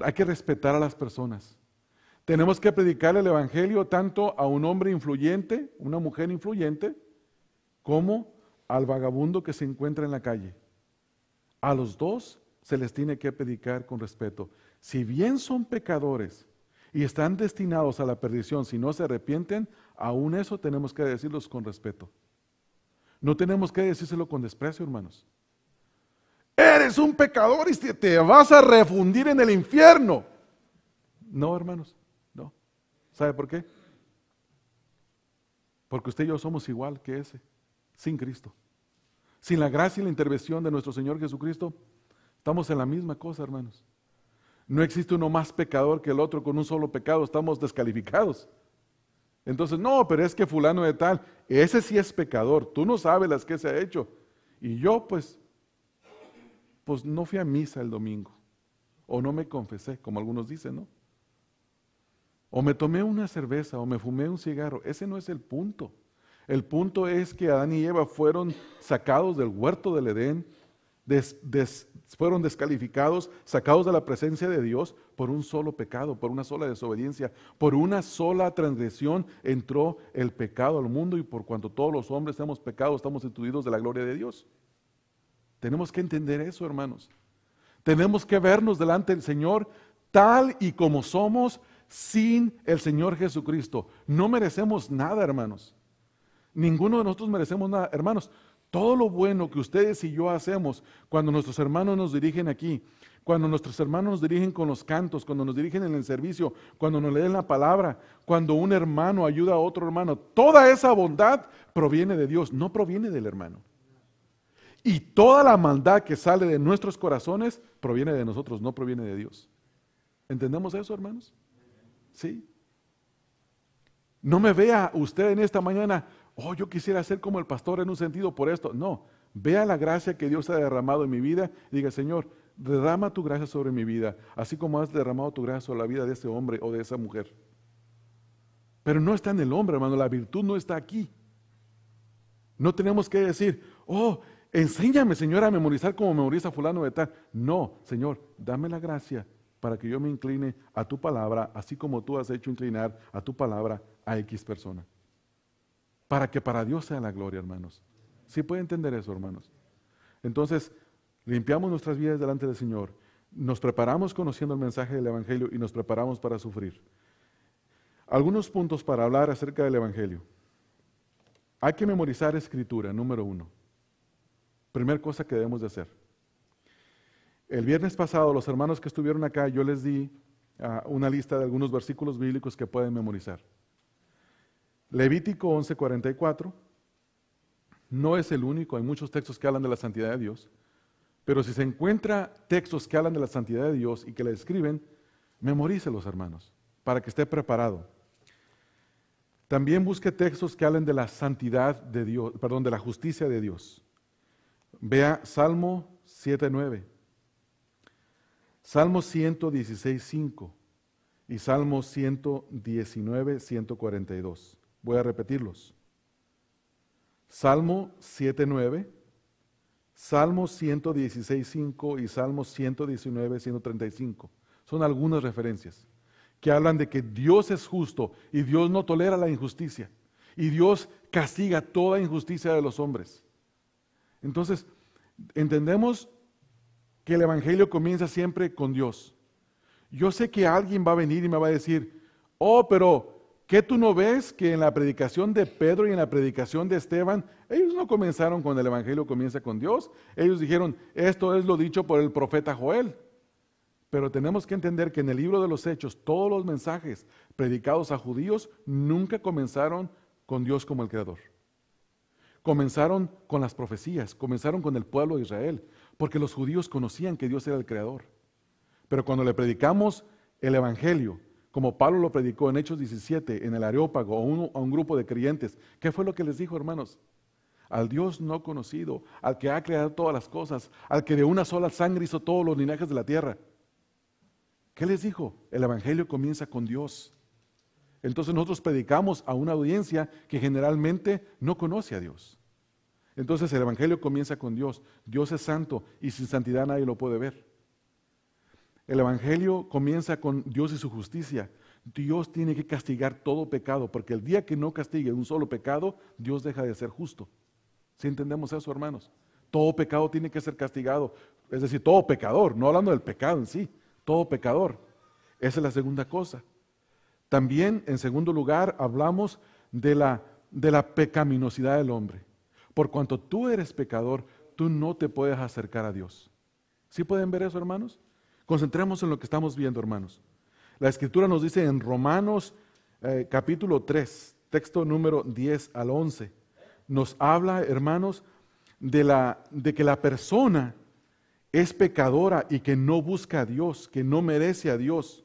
Hay que respetar a las personas. Tenemos que predicar el Evangelio tanto a un hombre influyente, una mujer influyente, como al vagabundo que se encuentra en la calle. A los dos se les tiene que predicar con respeto. Si bien son pecadores y están destinados a la perdición, si no se arrepienten, aún eso tenemos que decirlos con respeto. No tenemos que decírselo con desprecio, hermanos. Eres un pecador y te vas a refundir en el infierno. No, hermanos, no. ¿Sabe por qué? Porque usted y yo somos igual que ese, sin Cristo. Sin la gracia y la intervención de nuestro Señor Jesucristo, estamos en la misma cosa, hermanos. No existe uno más pecador que el otro. Con un solo pecado estamos descalificados. Entonces, no, pero es que fulano de tal, ese sí es pecador, tú no sabes las que se ha hecho. Y yo pues no fui a misa el domingo, o no me confesé, como algunos dicen, ¿no? O me tomé una cerveza, o me fumé un cigarro. Ese no es el punto. El punto es que Adán y Eva fueron sacados del huerto del Edén, fueron descalificados, sacados de la presencia de Dios por un solo pecado, por una sola desobediencia, por una sola transgresión entró el pecado al mundo y por cuanto todos los hombres hemos pecado, estamos destituidos de la gloria de Dios. Tenemos que entender eso, hermanos. Tenemos que vernos delante del Señor tal y como somos sin el Señor Jesucristo. No merecemos nada, hermanos. Ninguno de nosotros merecemos nada, hermanos. Todo lo bueno que ustedes y yo hacemos cuando nuestros hermanos nos dirigen aquí, cuando nuestros hermanos nos dirigen con los cantos, cuando nos dirigen en el servicio, cuando nos leen la palabra, cuando un hermano ayuda a otro hermano, toda esa bondad proviene de Dios, no proviene del hermano. Y toda la maldad que sale de nuestros corazones proviene de nosotros, no proviene de Dios. ¿Entendemos eso, hermanos? Sí. No me vea usted en esta mañana, oh, yo quisiera ser como el pastor en un sentido por esto. No, vea la gracia que Dios ha derramado en mi vida y diga, Señor, derrama tu gracia sobre mi vida, así como has derramado tu gracia sobre la vida de ese hombre o de esa mujer. Pero no está en el hombre, hermano, la virtud no está aquí. No tenemos que decir, oh, enséñame, Señor, a memorizar como memoriza fulano de tal. No, Señor, dame la gracia para que yo me incline a tu palabra, así como tú has hecho inclinar a tu palabra a X persona. para que para Dios sea la gloria, hermanos. ¿Sí puede entender eso, hermanos? Entonces, limpiamos nuestras vidas delante del Señor, nos preparamos conociendo el mensaje del Evangelio y nos preparamos para sufrir. Algunos puntos para hablar acerca del Evangelio. Hay que memorizar Escritura, número 1. Primera cosa que debemos de hacer. El viernes pasado, los hermanos que estuvieron acá, yo les di una lista de algunos versículos bíblicos que pueden memorizar. Levítico 11:44 no es el único, hay muchos textos que hablan de la santidad de Dios, pero si se encuentra textos que hablan de la santidad de Dios y que la describen, memorícelos, hermanos, para que esté preparado. También busque textos que hablen de la santidad de Dios, perdón, de la justicia de Dios. Vea Salmo 7:9, Salmo 116:5 y Salmo 119:142. Voy a repetirlos. Salmo 7:9, Salmo 116:5 y Salmo 119:135. Son algunas referencias que hablan de que Dios es justo y Dios no tolera la injusticia y Dios castiga toda injusticia de los hombres. Entonces, entendemos que el Evangelio comienza siempre con Dios. Yo sé que alguien va a venir y me va a decir, oh, pero ¿qué tú no ves que en la predicación de Pedro y en la predicación de Esteban, ellos no comenzaron con el Evangelio comienza con Dios? Ellos dijeron, esto es lo dicho por el profeta Joel. Pero tenemos que entender que en el libro de los Hechos, todos los mensajes predicados a judíos nunca comenzaron con Dios como el Creador. Comenzaron con las profecías, comenzaron con el pueblo de Israel, porque los judíos conocían que Dios era el Creador. Pero cuando le predicamos el Evangelio, como Pablo lo predicó en Hechos 17, en el Areópago, a un grupo de creyentes, ¿qué fue lo que les dijo, hermanos? Al Dios no conocido, al que ha creado todas las cosas, al que de una sola sangre hizo todos los linajes de la tierra. ¿Qué les dijo? El Evangelio comienza con Dios. Entonces nosotros predicamos a una audiencia que generalmente no conoce a Dios. Entonces el Evangelio comienza con Dios. Dios es santo y sin santidad nadie lo puede ver. El Evangelio comienza con Dios y su justicia. Dios tiene que castigar todo pecado, porque el día que no castigue un solo pecado, Dios deja de ser justo. ¿Sí entendemos eso, hermanos? Todo pecado tiene que ser castigado. Es decir, todo pecador, no hablando del pecado en sí, todo pecador. Esa es la segunda cosa. También, en segundo lugar, hablamos de la pecaminosidad del hombre. Por cuanto tú eres pecador, tú no te puedes acercar a Dios. ¿Sí pueden ver eso, hermanos? Concentremos en lo que estamos viendo, hermanos. La Escritura nos dice en Romanos capítulo 3, texto número 10 al 11, nos habla, hermanos, de que la persona es pecadora y que no busca a Dios, que no merece a Dios,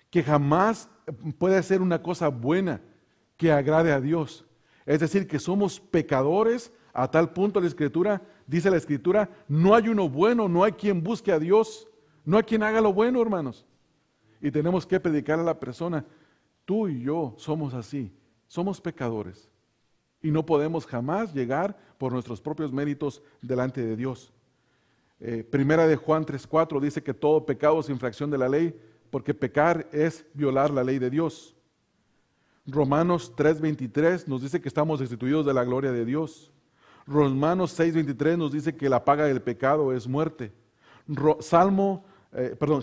que jamás puede hacer una cosa buena que agrade a Dios. Es decir, que somos pecadores a tal punto dice la Escritura, no hay uno bueno, no hay quien busque a Dios, no hay quien haga lo bueno, hermanos. Y tenemos que predicar a la persona, tú y yo somos así, somos pecadores. Y no podemos jamás llegar por nuestros propios méritos delante de Dios. Primera de Juan 3:4 dice que todo pecado es infracción de la ley, porque pecar es violar la ley de Dios. Romanos 3:23 nos dice que estamos destituidos de la gloria de Dios. Romanos 6:23 nos dice que la paga del pecado es muerte.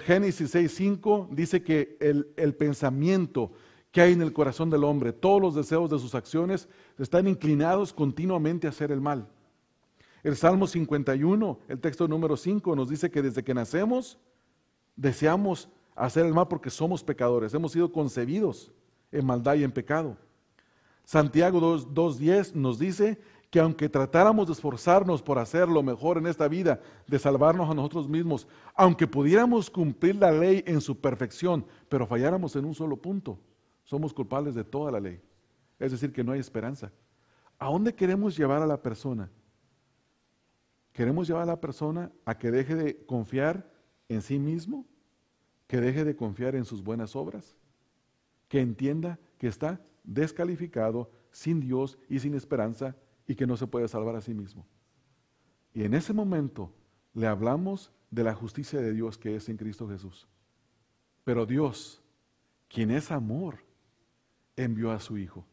Génesis 6:5 dice que el pensamiento que hay en el corazón del hombre, todos los deseos de sus acciones están inclinados continuamente a hacer el mal. El Salmo 51, el texto número 5, nos dice que desde que nacemos deseamos hacer el mal porque somos pecadores, hemos sido concebidos en maldad y en pecado. Santiago 2:10 nos dice que aunque tratáramos de esforzarnos por hacer lo mejor en esta vida, de salvarnos a nosotros mismos, aunque pudiéramos cumplir la ley en su perfección, pero falláramos en un solo punto, somos culpables de toda la ley. Es decir, que no hay esperanza. ¿A dónde queremos llevar a la persona? ¿Queremos llevar a la persona a que deje de confiar en sí mismo? ¿Que deje de confiar en sus buenas obras? ¿Que entienda que está descalificado, sin Dios y sin esperanza y que no se puede salvar a sí mismo? Y en ese momento le hablamos de la justicia de Dios que es en Cristo Jesús. Pero Dios, quien es amor, envió a su Hijo.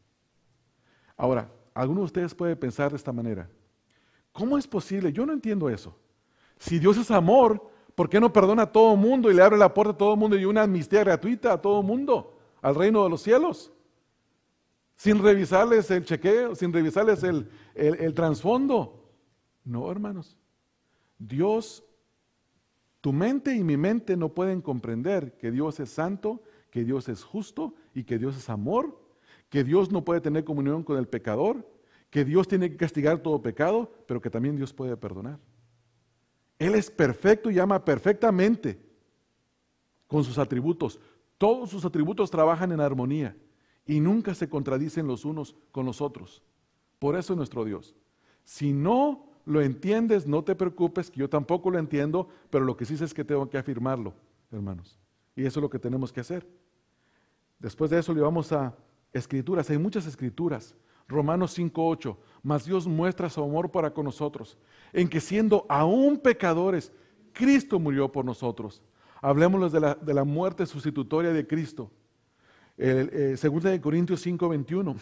Ahora, algunos de ustedes pueden pensar de esta manera. ¿Cómo es posible? Yo no entiendo eso. Si Dios es amor, ¿por qué no perdona a todo mundo y le abre la puerta a todo mundo y una amnistía gratuita a todo mundo, al reino de los cielos? Sin revisarles el chequeo, sin revisarles el trasfondo. No, hermanos. Dios, tu mente y mi mente no pueden comprender que Dios es santo, que Dios es justo y que Dios es amor, que Dios no puede tener comunión con el pecador, que Dios tiene que castigar todo pecado, pero que también Dios puede perdonar. Él es perfecto y ama perfectamente con sus atributos. Todos sus atributos trabajan en armonía y nunca se contradicen los unos con los otros. Por eso es nuestro Dios. Si no lo entiendes, no te preocupes, que yo tampoco lo entiendo, pero lo que sí sé es que tengo que afirmarlo, hermanos. Y eso es lo que tenemos que hacer. Después de eso le vamos a escrituras, hay muchas escrituras. Romanos 5:8, mas Dios muestra su amor para con nosotros, en que siendo aún pecadores, Cristo murió por nosotros. Hablemosles de la muerte sustitutoria de Cristo. 2 Corintios 5:21,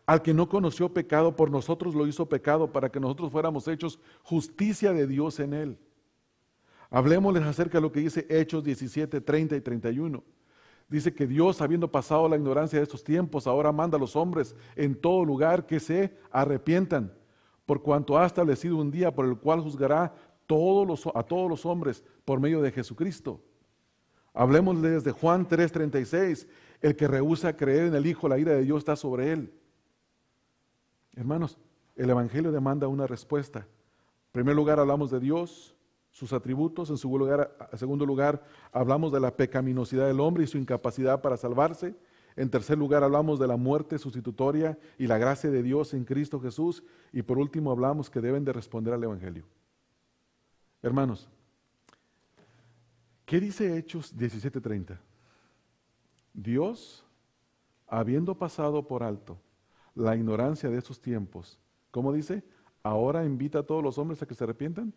al que no conoció pecado, por nosotros lo hizo pecado, para que nosotros fuéramos hechos justicia de Dios en él. Hablemosles acerca de lo que dice Hechos 17:30 y 31. Dice que Dios, habiendo pasado la ignorancia de estos tiempos, ahora manda a los hombres en todo lugar que se arrepientan, por cuanto ha establecido un día por el cual juzgará a todos los hombres por medio de Jesucristo. Hablemosles de Juan 3:36, el que rehúsa creer en el Hijo, la ira de Dios está sobre él. Hermanos, el Evangelio demanda una respuesta. En primer lugar hablamos de Dios, sus atributos. En segundo lugar, hablamos de la pecaminosidad del hombre y su incapacidad para salvarse. En tercer lugar, hablamos de la muerte sustitutoria y la gracia de Dios en Cristo Jesús. Y por último, hablamos que deben de responder al Evangelio. Hermanos, ¿qué dice Hechos 17:30? Dios, habiendo pasado por alto la ignorancia de estos tiempos, ¿cómo dice? ¿Ahora invita a todos los hombres a que se arrepientan?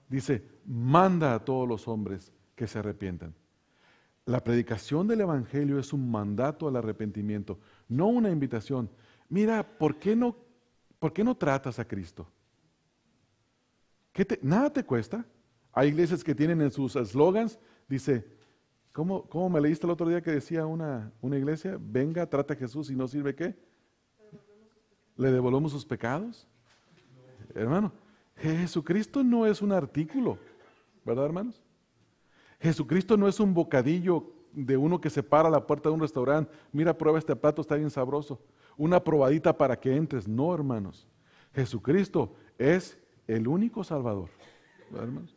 Dice, manda a todos los hombres que se arrepientan. La predicación del Evangelio es un mandato al arrepentimiento, no una invitación. Mira, ¿por qué no tratas a Cristo? Nada te cuesta. Hay iglesias que tienen en sus eslogans, dice, ¿cómo me leíste el otro día que decía una iglesia? Venga, trata a Jesús y no sirve ¿qué? ¿Le devolvemos sus pecados? Hermano, Jesucristo no es un artículo, ¿verdad, hermanos? Jesucristo no es un bocadillo de uno que se para a la puerta de un restaurante. Mira, prueba este plato, está bien sabroso. Una probadita para que entres. No, hermanos. Jesucristo es el único Salvador, ¿verdad, hermanos?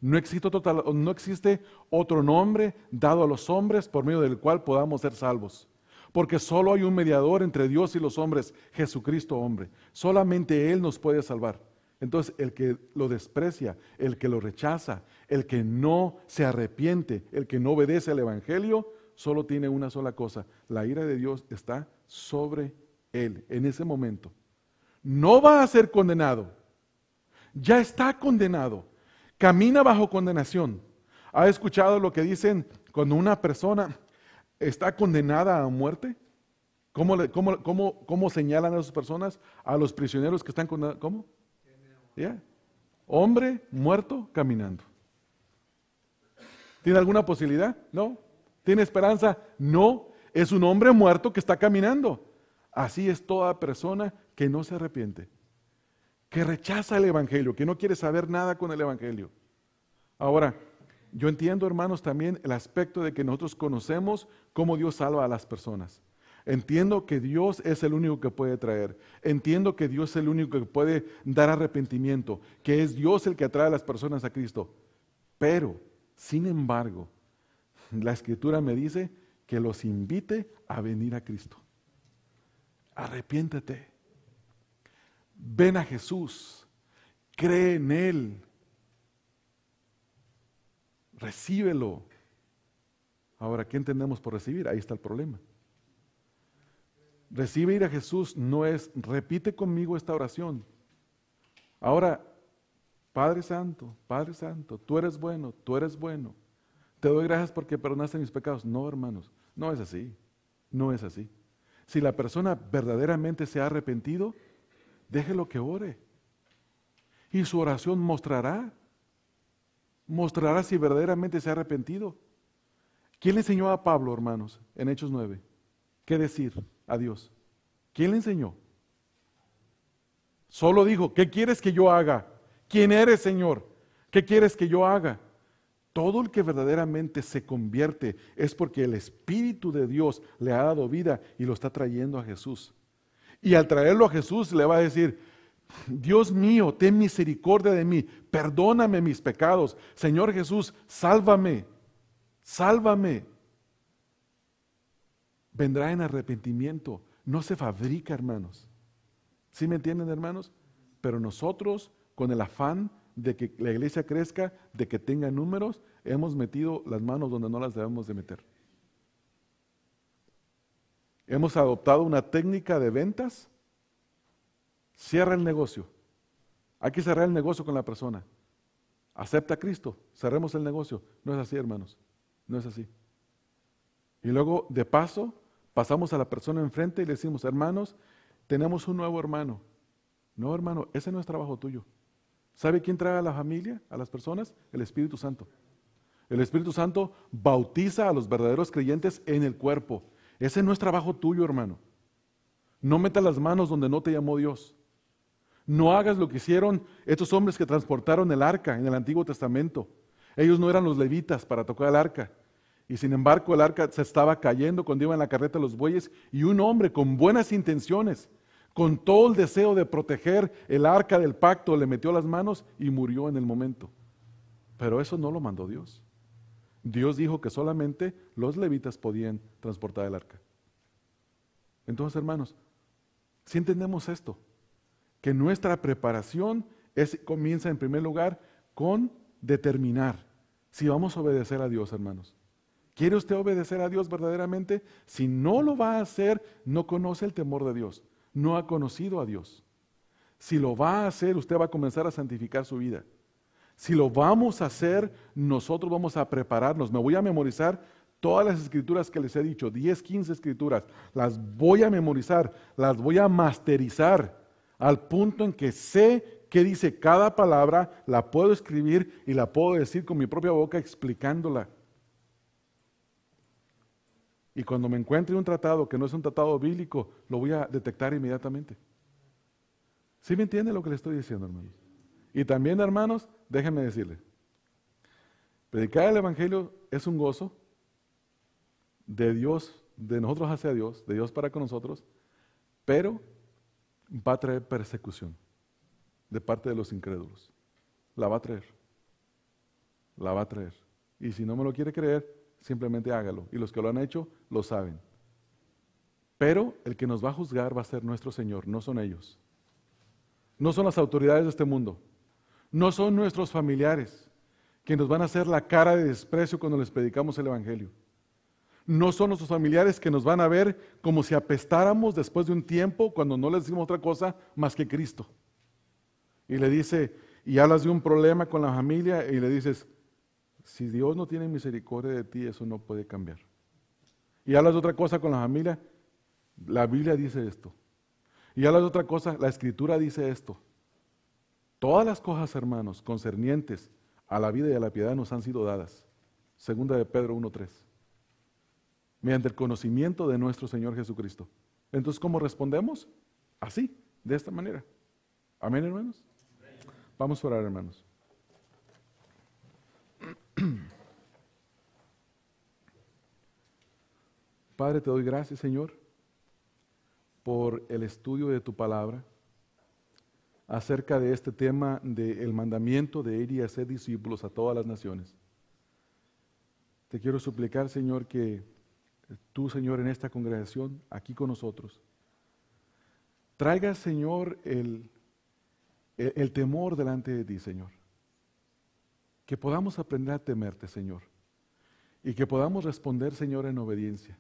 No existe otro nombre dado a los hombres por medio del cual podamos ser salvos. Porque solo hay un mediador entre Dios y los hombres, Jesucristo hombre. Solamente Él nos puede salvar. Entonces, el que lo desprecia, el que lo rechaza, el que no se arrepiente, el que no obedece al Evangelio, solo tiene una sola cosa. La ira de Dios está sobre él en ese momento. No va a ser condenado. Ya está condenado. Camina bajo condenación. ¿Ha escuchado lo que dicen cuando una persona está condenada a muerte? ¿Cómo señalan a esas personas? A los prisioneros que están condenados. ¿Cómo? Yeah. Hombre muerto caminando. ¿Tiene alguna posibilidad? No. ¿Tiene esperanza? No. Es un hombre muerto que está caminando. Así es toda persona que no se arrepiente, que rechaza el Evangelio, que no quiere saber nada con el Evangelio. Ahora, yo entiendo, hermanos, también el aspecto de que nosotros conocemos cómo Dios salva a las personas. Entiendo que Dios es el único que puede traer. Entiendo que Dios es el único que puede dar arrepentimiento, que es Dios el que atrae a las personas a Cristo. Pero, sin embargo, la Escritura me dice que los invite a venir a Cristo. Arrepiéntete. Ven a Jesús. Cree en Él. Recíbelo. Ahora, ¿qué entendemos por recibir? Ahí está el problema. Recibir a Jesús no es, repite conmigo esta oración. Ahora, Padre Santo, tú eres bueno, tú eres bueno. Te doy gracias porque perdonaste mis pecados. No, hermanos, no es así, no es así. Si la persona verdaderamente se ha arrepentido, déjelo que ore. Y su oración mostrará si verdaderamente se ha arrepentido. ¿Quién le enseñó a Pablo, hermanos, en Hechos 9? ¿Qué decir a Dios? ¿Quién le enseñó? Solo dijo, ¿qué quieres que yo haga? ¿Quién eres, Señor? ¿Qué quieres que yo haga? Todo el que verdaderamente se convierte es porque el Espíritu de Dios le ha dado vida y lo está trayendo a Jesús. Y al traerlo a Jesús le va a decir, Dios mío, ten misericordia de mí, perdóname mis pecados. Señor Jesús, sálvame, sálvame. Vendrá en arrepentimiento, no se fabrica, hermanos. ¿Sí me entienden, hermanos? Pero nosotros, con el afán de que la iglesia crezca, de que tenga números, hemos metido las manos donde no las debemos de meter. Hemos adoptado una técnica de ventas. Cierra el negocio. Hay que cerrar el negocio con la persona. Acepta a Cristo, cerremos el negocio. No es así, hermanos. No es así. Y luego, de paso, pasamos a la persona enfrente y le decimos, hermanos, tenemos un nuevo hermano. No, hermano, ese no es trabajo tuyo. ¿Sabe quién trae a la familia, a las personas? El Espíritu Santo. El Espíritu Santo bautiza a los verdaderos creyentes en el cuerpo. Ese no es trabajo tuyo, hermano. No metas las manos donde no te llamó Dios. No hagas lo que hicieron estos hombres que transportaron el arca en el Antiguo Testamento. Ellos no eran los levitas para tocar el arca. Y sin embargo el arca se estaba cayendo cuando iba en la carreta de los bueyes y un hombre con buenas intenciones, con todo el deseo de proteger el arca del pacto, le metió las manos y murió en el momento. Pero eso no lo mandó Dios. Dios dijo que solamente los levitas podían transportar el arca. Entonces, hermanos, si entendemos esto, que nuestra preparación comienza en primer lugar con determinar si vamos a obedecer a Dios, hermanos. ¿Quiere usted obedecer a Dios verdaderamente? Si no lo va a hacer, no conoce el temor de Dios, no ha conocido a Dios. Si lo va a hacer, usted va a comenzar a santificar su vida. Si lo vamos a hacer, nosotros vamos a prepararnos. Me voy a memorizar todas las escrituras que les he dicho, 10, 15 escrituras, las voy a memorizar, las voy a masterizar al punto en que sé qué dice cada palabra, la puedo escribir y la puedo decir con mi propia boca explicándola. Y cuando me encuentre un tratado que no es un tratado bíblico, lo voy a detectar inmediatamente. ¿Sí me entiende lo que le estoy diciendo, hermanos? Y también, hermanos, déjenme decirle, predicar el Evangelio es un gozo de Dios, de nosotros hacia Dios, de Dios para con nosotros, pero va a traer persecución de parte de los incrédulos. La va a traer. La va a traer. Y si no me lo quiere creer, simplemente hágalo. Y los que lo han hecho, lo saben. Pero el que nos va a juzgar va a ser nuestro Señor, no son ellos. No son las autoridades de este mundo. No son nuestros familiares que nos van a hacer la cara de desprecio cuando les predicamos el Evangelio. No son nuestros familiares que nos van a ver como si apestáramos después de un tiempo cuando no les decimos otra cosa más que Cristo. Y le dice, y hablas de un problema con la familia y le dices, si Dios no tiene misericordia de ti, eso no puede cambiar. Y hablas de otra cosa con la familia, la Biblia dice esto. Y hablas de otra cosa, la Escritura dice esto. Todas las cosas, hermanos, concernientes a la vida y a la piedad nos han sido dadas. Segunda de Pedro 1:3. Mediante el conocimiento de nuestro Señor Jesucristo. Entonces, ¿cómo respondemos? Así, de esta manera. Amén, hermanos. Vamos a orar, hermanos. Padre, te doy gracias, Señor, por el estudio de tu palabra acerca de este tema del mandamiento de ir y hacer discípulos a todas las naciones. Te quiero suplicar, Señor, que tú, Señor, en esta congregación, aquí con nosotros, traigas, Señor, el temor delante de ti, Señor. Que podamos aprender a temerte, Señor, y que podamos responder, Señor, en obediencia.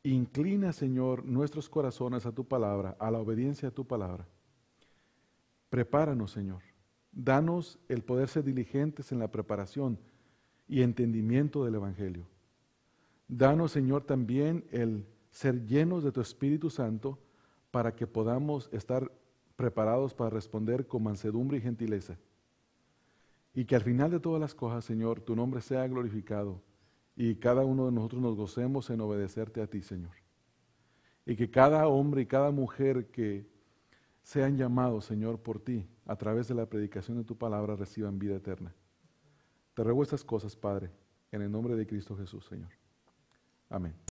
Inclina, Señor, nuestros corazones a tu palabra, a la obediencia a tu palabra. Prepáranos, Señor. Danos el poder ser diligentes en la preparación y entendimiento del Evangelio. Danos, Señor, también el ser llenos de tu Espíritu Santo para que podamos estar preparados para responder con mansedumbre y gentileza. Y que al final de todas las cosas, Señor, tu nombre sea glorificado y cada uno de nosotros nos gocemos en obedecerte a ti, Señor. Y que cada hombre y cada mujer que sean llamados, Señor, por ti, a través de la predicación de tu palabra, reciban vida eterna. Te ruego estas cosas, Padre, en el nombre de Cristo Jesús, Señor. Amén.